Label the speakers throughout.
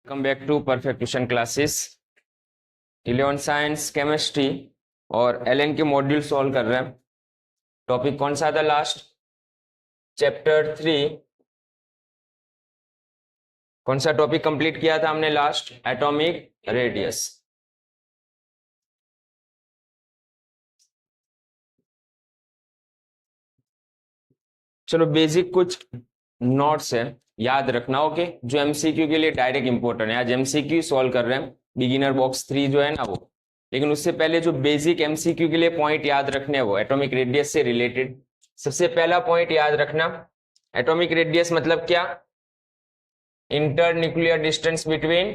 Speaker 1: Welcome back to perfect tuition classes 11 science chemistry और LN के module solve कर रहे हैं। टॉपिक कौन सा था लास्ट? चैप्टर 3। कौन सा टॉपिक कंप्लीट किया था हमने लास्ट? Atomic radius. चलो बेसिक कुछ नोट्स है, याद रखना। ओके, जो एमसीक्यू के लिए डायरेक्ट इंपॉर्टेंट है। आज एमसीक्यू सॉल्व कर रहे हैं, बिगिनर बॉक्स 3 जो है ना वो। लेकिन उससे पहले जो बेसिक एमसीक्यू के लिए पॉइंट याद रखने हैं वो एटॉमिक रेडियस से रिलेटेड। सबसे पहला पॉइंट याद रखना, एटॉमिक रेडियस मतलब क्या? Internuclear distance between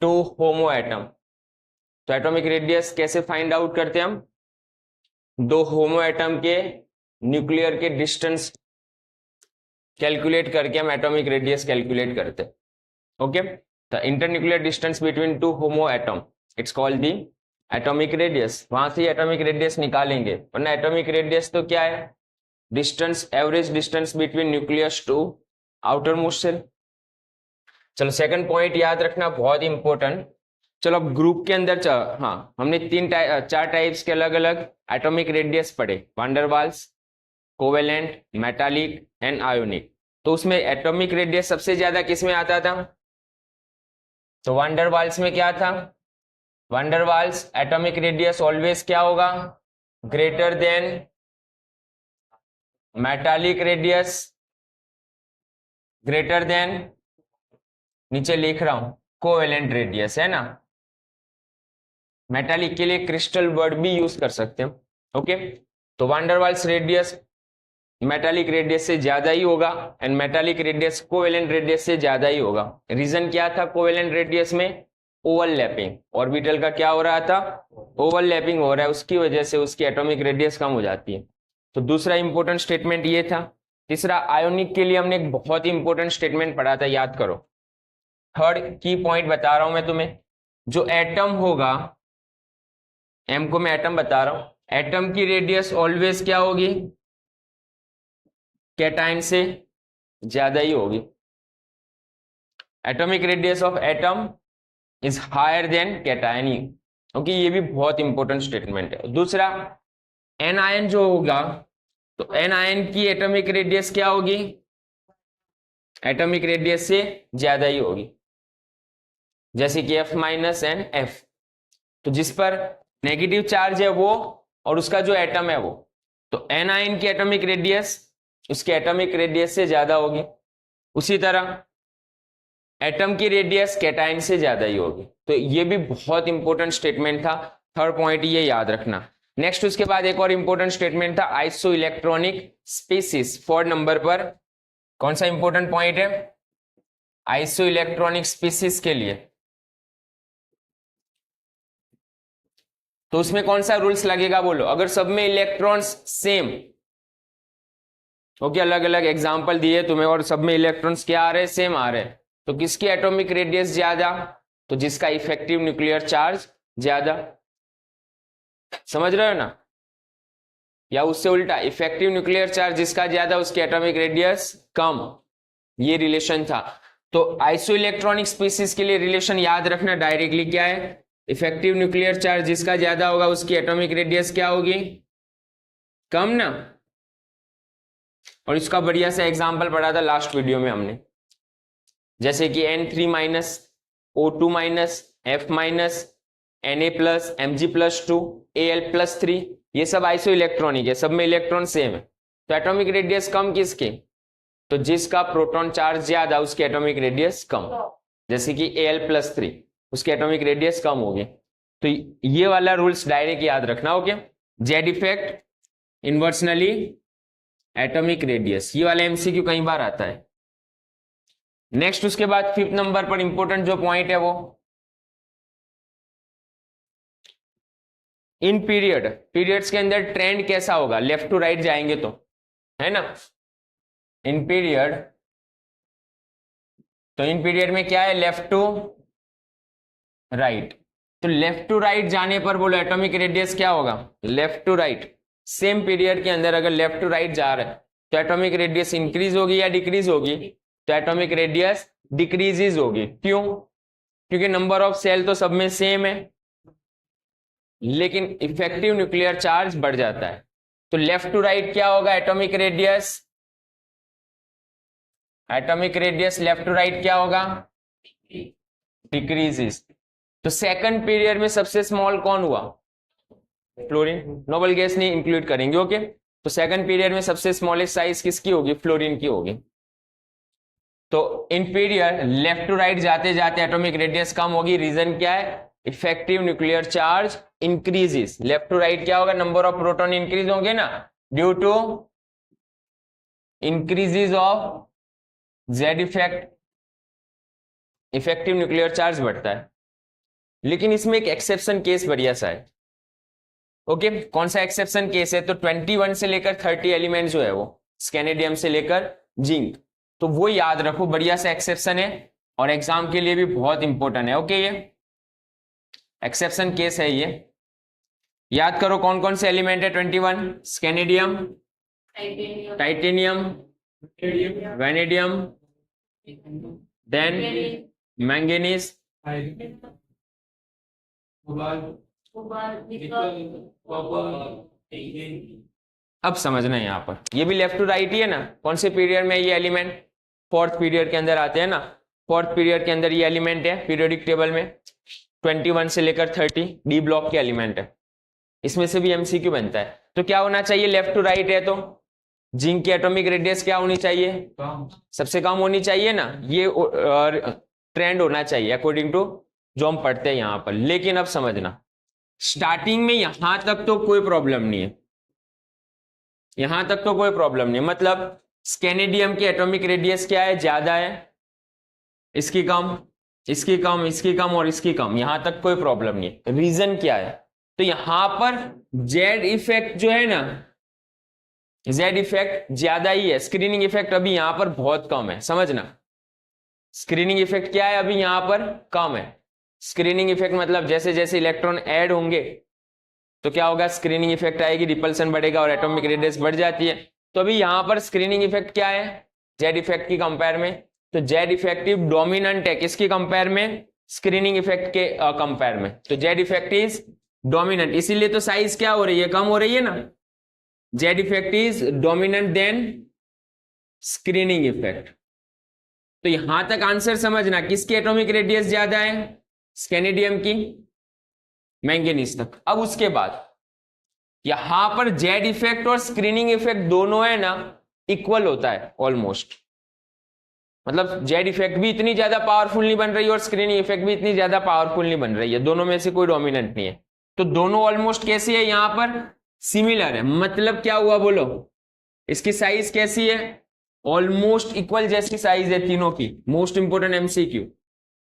Speaker 1: two homo atom. तो एटॉमिक रेडियस कैसे फाइंड आउट करते हैं हम? दो होमो एटम के न्यूक्लियर के डिस्टेंस कैलकुलेट करके हम एटॉमिक रेडियस कैलकुलेट करते हैं। Okay, the internuclear distance between two homo atom, it's called the atomic radius. वहां से एटॉमिक रेडियस निकालेंगे, वरना एटॉमिक रेडियस तो क्या है? Distance, average distance between nucleus to outermost shell. चलो सेकंड पॉइंट याद रखना, बहुत इंपॉर्टेंट। चलो अब ग्रुप के अंदर हाँ, हमने चार टाइप्स के अलग अलग एटॉमिक रेडियस पढ़े, van der Waals, covalent, metallic and ionic. तो उसमें एटॉमिक रेडियस सबसे ज्यादा किस में आता था? तो वान डेर वाल्स में क्या था? Van der Waals atomic radius always क्या होगा? Greater than metallic radius, greater than, नीचे लिख रहा हूं, कोवेलेंट रेडियस, है ना। मेटालिक के लिए क्रिस्टल वर्ड भी यूज कर सकते हैं। ओके, तो van der Waals radius metallic radius से ज्यादा ही होगा and metallic radius covalent radius से ज्यादा ही होगा। रीजन क्या था? कोवेलेंट रेडियस में ओवरलैपिंग, ऑर्बिटल का क्या हो रहा था? ओवरलैपिंग हो रहा है, उसकी वजह से उसकी एटॉमिक रेडियस कम हो जाती है। तो दूसरा इंपॉर्टेंट स्टेटमेंट ये था। तीसरा, आयोनिक के लिए हमने एक बहुत ही इंपॉर्टेंट स्टेटमेंट पढ़ा था, याद करो। थर्ड की पॉइंट बता रहा हूं मैं तुम्हें, जो एटम होगा, एम को मैं एटम बता रहा हूं, एटम की रेडियस ऑलवेज क्या होगी? कैटायन से ज्यादा ही होगी। Atomic radius of atom is higher than cation. Okay, ये भी बहुत इंपॉर्टेंट स्टेटमेंट है। दूसरा, एनायन जो होगा, तो एनायन की एटॉमिक रेडियस क्या होगी? एटॉमिक रेडियस से ज्यादा ही होगी, जैसे कि F माइनस एंड F। तो जिस पर नेगेटिव चार्ज है वो और उसका जो एटम है वो, तो एनायन की एटॉमिक रेडियस उसके एटॉमिक रेडियस से ज्यादा होगी। उसी तरह एटम की रेडियस कैटायन से ज्यादा ही होगी। तो ये भी बहुत इंपॉर्टेंट स्टेटमेंट था। थर्ड पॉइंट ये याद रखना। नेक्स्ट उसके बाद एक और इंपॉर्टेंट स्टेटमेंट था, आइसो इलेक्ट्रॉनिक स्पीसीज। 4 नंबर पर कौन सा इंपॉर्टेंट पॉइंट है? आइसो इलेक्ट्रॉनिक स्पीसीज के लिए। तो उसमें कौन सा रूल्स लगेगा बोलो? अगर सब में इलेक्ट्रॉन्स सेम, ओके, अलग अलग एग्जांपल दिए तुम्हें और सब में इलेक्ट्रॉन्स क्या आ रहे हैं? सेम आ रहे हैं, तो किसकी एटॉमिक रेडियस ज्यादा? तो जिसका इफेक्टिव न्यूक्लियर चार्ज ज्यादा। समझ रहे हो ना? या उससे उल्टा, इफेक्टिव न्यूक्लियर चार्ज जिसका ज्यादा उसकी एटॉमिक रेडियस कम। ये रिलेशन था। तो आइसो इलेक्ट्रॉनिक स्पीसीज के लिए रिलेशन याद रखना, डायरेक्टली क्या है? इफेक्टिव न्यूक्लियर चार्ज जिसका ज्यादा होगा उसकी एटॉमिक रेडियस क्या होगी? कम ना। और इसका बढ़िया सा एग्जांपल पढ़ा था लास्ट वीडियो में हमने, जैसे कि N3 minus, O2 minus, F minus, Na plus, Mg+2, Al+3, ये सब आइसो इलेक्ट्रॉनिक है, सब में इलेक्ट्रॉन सेम है। तो एटॉमिक रेडियस कम किसकी? तो जिसका प्रोटॉन चार्ज ज्यादा उसकी एटॉमिक रेडियस कम, जैसे कि Al+3, उसकी एटॉमिक रेडियस कम होगी। तो ये वाला रूल्स डायरेक्ट याद रखना। Okay, Z effect, inversely atomic radius, ये वाला एमसीक्यू कई बार आता है। नेक्स्ट उसके बाद 5th नंबर पर इंपॉर्टेंट जो पॉइंट है वो, इन पीरियड, पीरियड्स के अंदर ट्रेंड कैसा होगा? लेफ्ट टू राइट जाएंगे तो, है ना। इन पीरियड, तो इन पीरियड में क्या है? Left to right. तो लेफ्ट टू राइट जाने पर बोलो एटॉमिक रेडियस क्या होगा? Left to right, same period के अंदर अगर लेफ्ट टू राइट जा रहा है तो एटॉमिक रेडियस इंक्रीज होगी या डिक्रीज होगी? तो एटॉमिक रेडियस डिक्रीजेज होगी। क्यों? क्योंकि नंबर ऑफ सेल तो सब में सेम है, लेकिन इफेक्टिव न्यूक्लियर चार्ज बढ़ जाता है। तो लेफ्ट टू राइट क्या होगा? Atomic radius, atomic radius left to right क्या होगा? डिक्रीजेस। तो सेकंड पीरियड में सबसे स्मॉल कौन हुआ? फ्लोरीन। नोबल गैस नहीं इंक्लूड करेंगे। ओके, तो सेकंड पीरियड में सबसे स्मॉलेस्ट साइज किसकी होगी? फ्लोरीन की होगी। तो इन पीरियड लेफ्ट टू राइट जाते जाते एटॉमिक रेडियस कम होगी। रीजन क्या है? Effective nuclear charge increases. Left to right क्या होगा? नंबर ऑफ प्रोटॉन इंक्रीज होंगे ना, due to increases of Z effect, effective nuclear charge बढ़ता है। लेकिन इसमें एक एक्सेप्शन केस बढ़िया सा है। ओके, कौन सा एक्सेप्शन केस है? तो 21 से लेकर 30 एलिमेंट जो है वो स्कैनेडियम से लेकर जिंक, तो वो याद रखो, बढ़िया सा एक्सेप्शन है और एग्जाम के लिए भी बहुत इंपॉर्टेंट है। ओके, ये एक्सेप्शन केस है, ये याद करो कौन कौन से एलिमेंट है? 21 स्कैनेडियम, टाइटेनियम, वेनेडियम, देन मैंगनीज, अब समझना है यहां पर, ये भी लेफ्ट टू राइट ही है ना। कौन से पीरियड में ये एलिमेंट? फोर्थ पीरियड के अंदर आते हैं ना। फोर्थ पीरियड के अंदर ये एलिमेंट है पीरियोडिक टेबल में, 21 से लेकर 30 डी ब्लॉक के एलिमेंट है। इसमें से भी एमसीक्यू बनता है। तो क्या होना चाहिए? लेफ्ट टू राइट है तो जिंक की एटॉमिक रेडियस क्या होनी चाहिए? सबसे कम होनी चाहिए ना, ये ट्रेंड होना चाहिए अकॉर्डिंग टू जो हम पढ़ते हैं यहां पर। लेकिन अब समझना, स्टार्टिंग में यहां तक तो कोई प्रॉब्लम नहीं है, यहां तक तो कोई प्रॉब्लम नहीं है। मतलब स्कैनेडियम की एटॉमिक रेडियस क्या है? ज्यादा है, इसकी कम, इसकी कम, इसकी कम और इसकी कम, यहां तक कोई प्रॉब्लम नहीं है। रीजन क्या है? तो यहां पर जेड इफेक्ट जो है ना, जेड इफेक्ट ज्यादा ही है। स्क्रीनिंग इफेक्ट अभी यहां पर बहुत कम है, समझना। स्क्रीनिंग इफेक्ट क्या है? अभी यहां पर कम है। स्क्रीनिंग इफेक्ट मतलब जैसे जैसे इलेक्ट्रॉन ऐड होंगे तो क्या होगा? स्क्रीनिंग इफेक्ट आएगी, रिपल्सन बढ़ेगा और एटॉमिक रेडियस बढ़ जाती है। तो अभी यहां पर स्क्रीनिंग इफेक्ट क्या है जेड इफेक्ट की कंपेयर में? तो जेड इफेक्टिव डोमिनेंट है किसकी कंपेयर में? स्क्रीनिंग इफेक्ट के कंपेयर में। तो जेड इफेक्ट इज डोमिनेंट, इसीलिए तो साइज क्या हो रही है? कम हो रही है ना। Z effect is dominant than screening effect. तो यहां तक आंसर समझना, किसकी एटॉमिक रेडियस ज्यादा है? स्कैनेडियम की, मैंगनीज तक। अब उसके बाद यहां पर जेड इफेक्ट और स्क्रीनिंग इफेक्ट दोनों है ना इक्वल होता है ऑलमोस्ट। मतलब जेड इफेक्ट भी इतनी ज्यादा पावरफुल नहीं बन रही और स्क्रीनिंग इफेक्ट भी इतनी ज्यादा पावरफुल नहीं बन रही है, दोनों में से कोई डोमिनेंट नहीं है। तो दोनों ऑलमोस्ट कैसी है? यहां पर सिमिलर है। मतलब क्या हुआ बोलो? इसकी साइज कैसी है? ऑलमोस्ट इक्वल जैसी साइज है तीनों की। मोस्ट इंपोर्टेंट एमसीक्यू,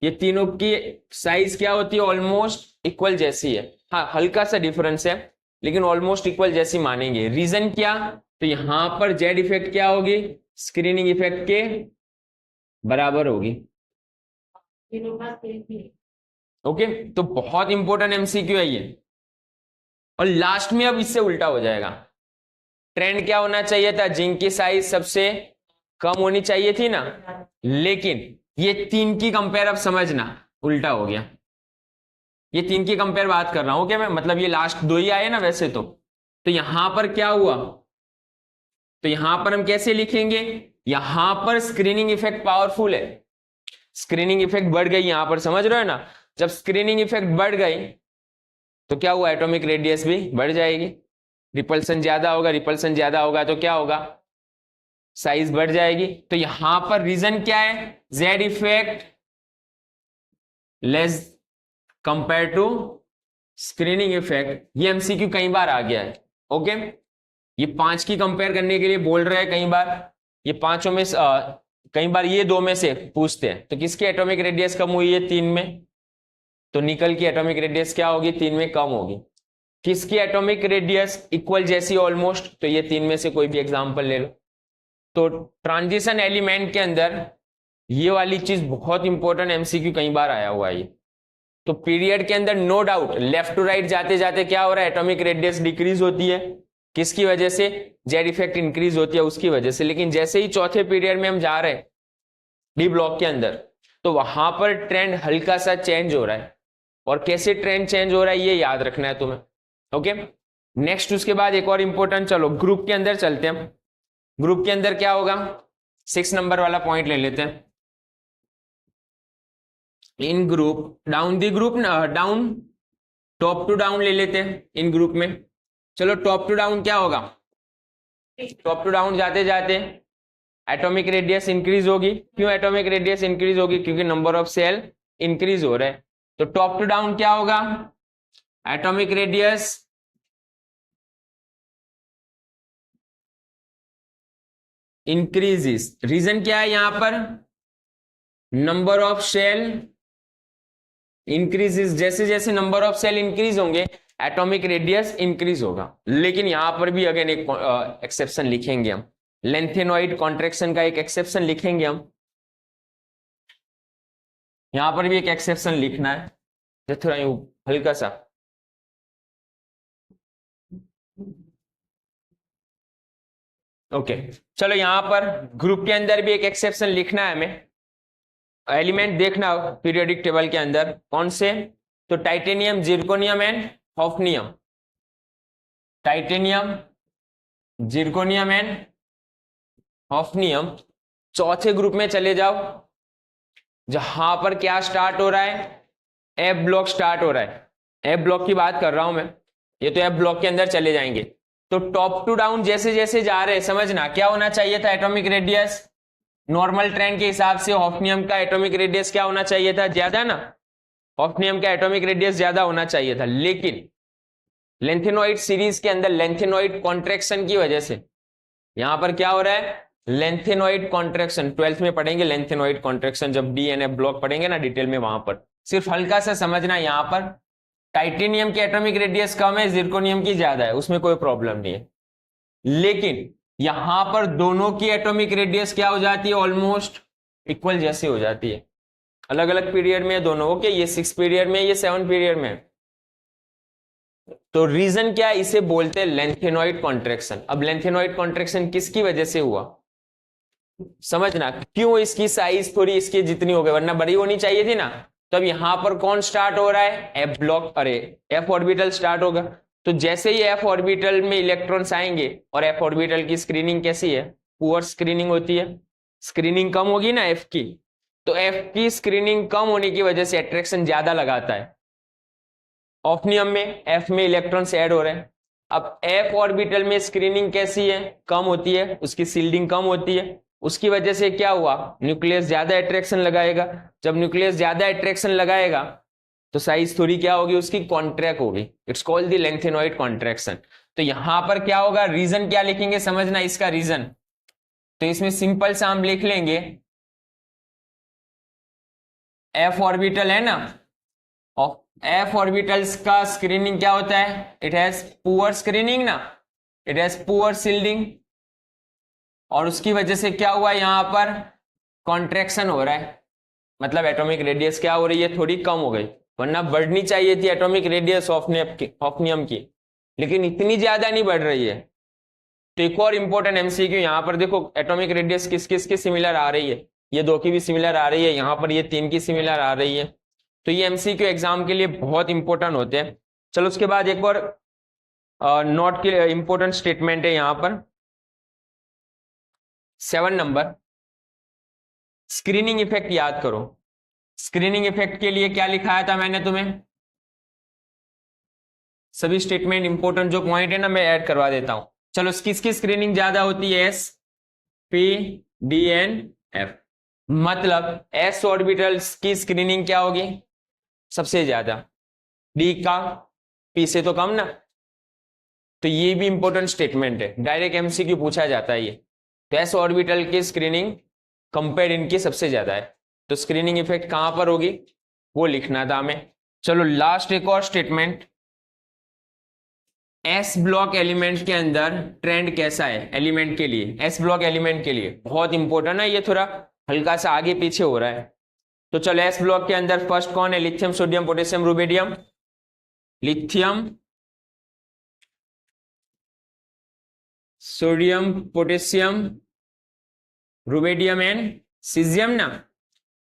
Speaker 1: ये तीनों की साइज क्या होती है? ऑलमोस्ट इक्वल जैसी है। हाँ, हल्का सा डिफरेंस है लेकिन ऑलमोस्ट इक्वल जैसी मानेंगे। रीजन क्या? तो यहां पर जेड इफेक्ट क्या होगी? स्क्रीनिंग इफेक्ट के बराबर होगी। ओके, तो बहुत इंपॉर्टेंट एमसीक्यू है ये। और लास्ट में अब इससे उल्टा हो जाएगा। ट्रेंड क्या होना चाहिए था? जिंक की साइज सबसे कम होनी चाहिए थी ना, लेकिन ये तीन की कंपेयर अब समझना उल्टा हो गया। ये तीन की कंपेयर बात कर रहा हूं क्या मैं? मतलब ये लास्ट दो ही आए ना वैसे तो यहां पर क्या हुआ? तो यहां पर हम कैसे लिखेंगे? यहां पर स्क्रीनिंग इफेक्ट पावरफुल है, स्क्रीनिंग इफेक्ट बढ़ गई यहां पर, समझ रहे हो ना। जब स्क्रीनिंग इफेक्ट बढ़ गई तो क्या हुआ? एटॉमिक रेडियस भी बढ़ जाएगी। रिपल्सन ज्यादा होगा, रिपल्सन ज्यादा होगा तो क्या होगा? साइज बढ़ जाएगी। तो यहां पर रीजन क्या है? Z effect less compare to screening effect. ये एमसीक्यू कई बार आ गया है। ओके, ये 5 की कंपेयर करने के लिए बोल रहे हैं कई बार, ये पांचों में कई बार ये दो में से पूछते हैं। तो किसकी एटॉमिक रेडियस कम हुई है? 3 में। तो निकल की एटॉमिक रेडियस क्या होगी? 3 में कम होगी। किसकी एटॉमिक रेडियस इक्वल जैसी ऑलमोस्ट? तो ये 3 में से कोई भी एग्जांपल ले लो। तो ट्रांजिशन एलिमेंट के अंदर ये वाली चीज बहुत इंपॉर्टेंट एमसीक्यू कई बार आया हुआ है ये। तो पीरियड के अंदर no doubt left to right जाते जाते क्या हो रहा है? एटॉमिक रेडियस डिक्रीज होती है। किसकी वजह से? जेड इफेक्ट इंक्रीज होती है उसकी वजह से। लेकिन जैसे ही चौथे पीरियड में हम जा रहे हैं डी ब्लॉक के अंदर तो वहां पर ट्रेंड हल्का सा चेंज हो रहा है, और कैसे ट्रेंड चेंज हो रहा है ये याद रखना है तुम्हें। ओके, नेक्स्ट उसके बाद एक और इंपॉर्टेंट, चलो ग्रुप के अंदर चलते हैं। ग्रुप के अंदर क्या होगा, 6 नंबर वाला पॉइंट ले लेते हैं। In group, down the group, down, top to down ले लेते हैं इन ग्रुप में। चलो टॉप टू डाउन क्या होगा, टॉप टू डाउन जाते जाते एटॉमिक रेडियस इंक्रीज होगी। क्यों एटॉमिक रेडियस इंक्रीज होगी, क्योंकि नंबर ऑफ सेल इंक्रीज हो रहा है। तो टॉप टू डाउन क्या होगा, एटॉमिक रेडियस इंक्रीजेस। रीजन क्या है यहां पर, नंबर ऑफ सेल इंक्रीजेस, जैसे जैसे नंबर ऑफ सेल इंक्रीज होंगे एटॉमिक रेडियस इंक्रीज होगा। लेकिन यहां पर भी अगेन एक एक्सेप्शन लिखेंगे हम, लेंथेनॉइड कॉन्ट्रैक्शन का एक एक्सेप्शन लिखेंगे हम। यहां पर भी एक एक्सेप्शन लिखना है, जो थोड़ा यूं हल्का सा। ओके, चलो यहां पर ग्रुप के अंदर भी एक एक्सेप्शन लिखना है हमें। एलिमेंट देखना पीरियोडिक टेबल के अंदर कौन से, तो titanium, zirconium and hafnium. Titanium, zirconium and hafnium. चौथे ग्रुप में चले जाओ, जहां पर क्या स्टार्ट हो रहा है, एफ ब्लॉक स्टार्ट हो रहा है। एफ ब्लॉक की बात कर रहा हूं मैं, ये तो एफ ब्लॉक के अंदर चले जाएंगे। तो टॉप टू डाउन जैसे जैसे जा रहे हैं, समझना क्या होना चाहिए था, एटॉमिक रेडियस नॉर्मल ट्रेंड के हिसाब से हॉफनियम का एटॉमिक रेडियस क्या होना चाहिए था, ज्यादा ना, हॉफनियम का एटॉमिक रेडियस ज्यादा होना चाहिए था। लेकिन लेंथेनॉइड सीरीज के अंदर लेंथेनॉइड कॉन्ट्रैक्शन की वजह से यहां पर क्या हो रहा है, लेंथेनॉइड कॉन्ट्रैक्शन। 12th में पढ़ेंगे लेंथेनॉइड कॉन्ट्रैक्शन, जब डी एन एफ ब्लॉक पढ़ेंगे ना डिटेल में, वहां पर सिर्फ हल्का सा समझना। यहां पर टाइटेनियम की एटॉमिक रेडियस कम है, जिरकोनियम की ज्यादा है, उसमें कोई प्रॉब्लम नहीं है। लेकिन यहां पर दोनों की एटॉमिक रेडियस क्या हो जाती है, ऑलमोस्ट इक्वल जैसे हो जाती है। अलग अलग पीरियड में दोनों, ओके, ये 6 पीरियड में, ये 7 पीरियड में। तो रीजन क्या है, इसे बोलते हैं लेंथेनॉइड कॉन्ट्रैक्शन। अब लेंथेनॉइड कॉन्ट्रैक्शन किसकी वजह से हुआ, समझना, क्यों इसकी साइज थोड़ी इसकी जितनी हो गई, वरना बड़ी होनी चाहिए थी ना। तो अब यहां पर कौन स्टार्ट हो रहा है, एफ ब्लॉक, अरे एफ ऑर्बिटल स्टार्ट होगा। तो जैसे ही एफ ऑर्बिटल में इलेक्ट्रॉन्स आएंगे, और एफ ऑर्बिटल की स्क्रीनिंग कैसी है, पुअर स्क्रीनिंग होती है, स्क्रीनिंग कम होगी ना एफ की। तो एफ की स्क्रीनिंग कम होने की वजह से अट्रैक्शन ज्यादा लगाता है। ऑफ्नियम में एफ में इलेक्ट्रॉन्स ऐड हो रहे हैं। अब एफ ऑर्बिटल में स्क्रीनिंग कैसी है, कम होती है, उसकी सील्डिंग कम होती है। उसकी वजह से क्या हुआ, न्यूक्लियस ज्यादा अट्रैक्शन लगाएगा। जब न्यूक्लियस ज्यादा अट्रैक्शन लगाएगा तो साइज थोड़ी क्या होगी, उसकी कॉन्ट्रैक्ट होगी। It's called the lanthanoid contraction. तो यहां पर क्या होगा, रीजन क्या लिखेंगे, समझना इसका रीजन। तो इसमें सिंपल सा हम लिख लेंगे, एफ ऑर्बिटल है ना, एफ ऑर्बिटल्स का स्क्रीनिंग क्या होता है, इट हैज पुअर स्क्रीनिंग ना, इट हैज पुअर सील्डिंग। और उसकी वजह से क्या हुआ, यहां पर कॉन्ट्रैक्शन हो रहा है, मतलब एटॉमिक रेडियस क्या हो रही है, थोड़ी कम हो गई। वरना बढ़नी चाहिए थी एटॉमिक रेडियस ऑफनियम की, लेकिन इतनी ज्यादा नहीं बढ़ रही है। तो एक और इंपॉर्टेंट एमसीक्यू यहां पर देखो, एटॉमिक रेडियस किस किस की सिमिलर आ रही है, ये 2 की भी सिमिलर आ रही है, यहां पर ये 3 की सिमिलर आ रही है। तो ये एमसीक्यू एग्जाम के लिए बहुत इंपॉर्टेंट होते हैं। चलो उसके बाद एक और नोट के इंपॉर्टेंट स्टेटमेंट है यहां पर, 7 नंबर, स्क्रीनिंग इफेक्ट याद करो। स्क्रीनिंग इफेक्ट के लिए क्या लिखाया था मैंने तुम्हें, सभी स्टेटमेंट इंपॉर्टेंट जो पॉइंट है ना मैं ऐड करवा देता हूं। चलो किसकी स्क्रीनिंग ज्यादा होती है, S, P, D and F. मतलब एस ऑर्बिटल्स की स्क्रीनिंग क्या होगी, सबसे ज्यादा, डी का पी से तो कम ना। तो ये भी इंपॉर्टेंट स्टेटमेंट है, डायरेक्ट एमसीक्यू पूछा जाता है ये। तो एस ऑर्बिटल की स्क्रीनिंग कंपेयर इनकी सबसे ज्यादा है। तो स्क्रीनिंग इफेक्ट कहां पर होगी वो लिखना था हमें। चलो लास्ट एक और स्टेटमेंट, एस ब्लॉक एलिमेंट के अंदर ट्रेंड कैसा है, एलिमेंट के लिए, एस ब्लॉक एलिमेंट के लिए बहुत इंपॉर्टेंट है, ये थोड़ा हल्का सा आगे पीछे हो रहा है। तो चलो एस ब्लॉक के अंदर फर्स्ट कौन है, lithium, sodium, potassium, rubidium. Lithium, sodium, potassium, rubidium and caesium ना।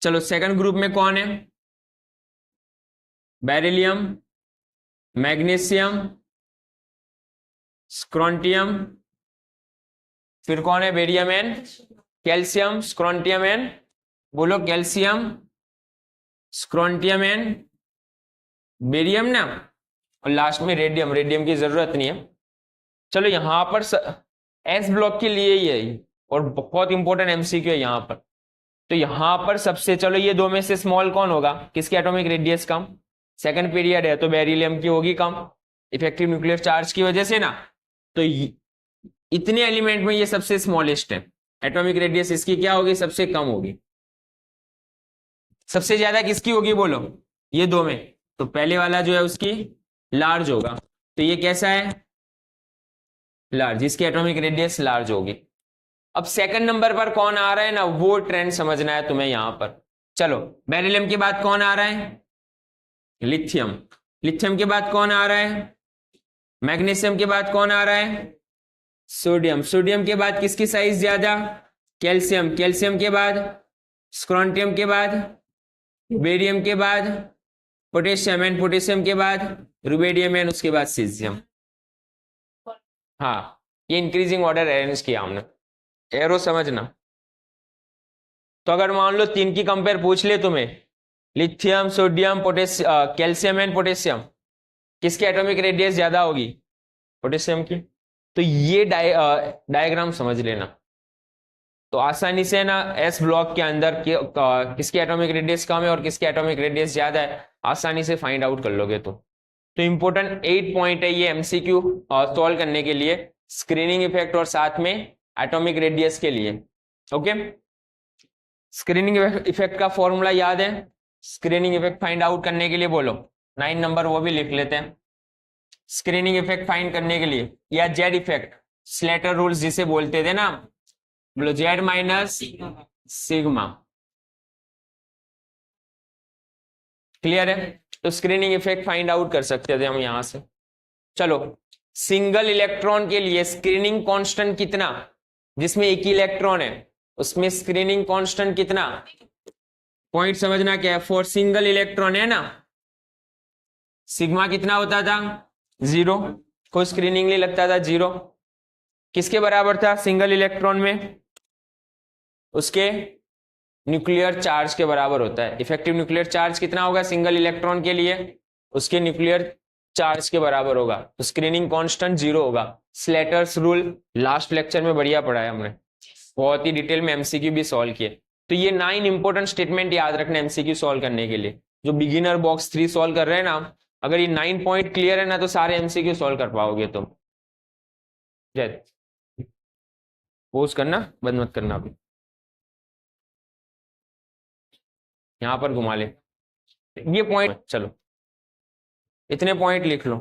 Speaker 1: चलो सेकंड ग्रुप में कौन है? बेरिलियम, मैग्नीशियम, स्क्रॉन्टियम, फिर कौन है? Barium and calcium, strontium and, बोलो कैल्शियम, स्क्रॉन्टियम एंड बेरियम ना, और लास्ट में रेडियम। रेडियम की जरूरत नहीं है। चलो यहां पर एस ब्लॉक के लिए ही है, और बहुत इंपॉर्टेंट एमसीक्यू है यहां पर। तो यहां पर सबसे, चलो ये दो में से स्मॉल कौन होगा? किसकी एटॉमिक रेडियस कम? सेकंड पीरियड है तो बेरिलियम की होगी कम, इफेक्टिव न्यूक्लियर चार्ज की वजह से ना। तो इतने एलिमेंट में ये सबसे स्मॉलेस्ट है, एटॉमिक रेडियस इसकी क्या होगी? सबसे कम होगी। सबसे ज्यादा किसकी होगी बोलो? ये दो में। तो पहले वाला जो है उसकी लार्ज होगा, तो ये कैसा है? लार्ज, इसकी एटॉमिक रेडियस लार्ज होगी। अब सेकंड नंबर पर कौन आ रहा है ना, वो ट्रेंड समझना है तुम्हें यहां पर। चलो बेरिलियम के बाद कौन आ रहा है? लिथियम। लिथियम के बाद कौन आ रहा है? मैग्नीशियम के बाद कौन आ रहा है? सोडियम। सोडियम के बाद किसकी साइज ज्यादा? कैल्शियम। कैल्शियम के बाद स्क्रॉन्टियम के बाद बेरियम के बाद पोटेशियम, एंड पोटेशियम के बाद रुबेडियम, एंड उसके बाद सीजियम। हाँ, ये इंक्रीजिंग ऑर्डर अरेंज किया हमने, एरो समझना। तो अगर मान लो तीन की कंपेयर पूछ ले तुम्हें, lithium, sodium, potassium, calcium and potassium, किसकी एटॉमिक रेडियस ज्यादा होगी? पोटेशियम की। तो ये डायग्राम समझ लेना, तो आसानी से ना एस ब्लॉक के अंदर किसकी एटॉमिक रेडियस कम है और किसकी एटॉमिक रेडियस ज्यादा है, आसानी से फाइंड आउट कर लोगे। तो इंपॉर्टेंट 8 पॉइंट है ये एमसीक्यू सॉल्व करने के लिए, स्क्रीनिंग इफेक्ट और साथ में एटॉमिक रेडियस के लिए। ओके, स्क्रीनिंग इफेक्ट का फॉर्मूला याद है? स्क्रीनिंग इफेक्ट फाइंड आउट करने के लिए बोलो, 9 नंबर वो भी लिख लेते हैं। स्क्रीनिंग इफेक्ट फाइंड करने के लिए, या जेड इफेक्ट, स्लेटर रूल्स जिसे बोलते थे ना, बोलो जेड माइनस सिग्मा। क्लियर है? तो स्क्रीनिंग इफेक्ट फाइंड आउट कर सकते थे हम यहां से। चलो, सिंगल इलेक्ट्रॉन के लिए स्क्रीनिंग कांस्टेंट कितना? जिसमें एक ही इलेक्ट्रॉन है उसमें स्क्रीनिंग कांस्टेंट कितना? पॉइंट समझना क्या है, फॉर सिंगल इलेक्ट्रॉन है ना, सिग्मा कितना होता था? 0। कोई स्क्रीनिंग नहीं लगता था, 0। किसके बराबर था सिंगल इलेक्ट्रॉन में? उसके न्यूक्लियर चार्ज के बराबर होता है। इफेक्टिव न्यूक्लियर चार्ज कितना होगा सिंगल इलेक्ट्रॉन के लिए? उसके न्यूक्लियर चार्ज के बराबर होगा। तो स्क्रीनिंग कांस्टेंट 0 होगा। स्लेटर्स रूल लास्ट लेक्चर में बढ़िया पढ़ा है हमने, बहुत ही डिटेल में एमसीक्यू भी सॉल्व किए। तो ये 9 इंपॉर्टेंट स्टेटमेंट याद रखना एमसीक्यू सॉल्व करने के लिए। जो बिगिनर बॉक्स 3 सॉल्व कर रहे हैं ना, अगर ये 9 पॉइंट क्लियर है ना, तो सारे एमसीक्यू सॉल्व कर पाओगे तुम। जय, पोज करना बंद मत करना, अभी यहां पर घुमा ले ये पॉइंट। चलो इतने पॉइंट लिख लो।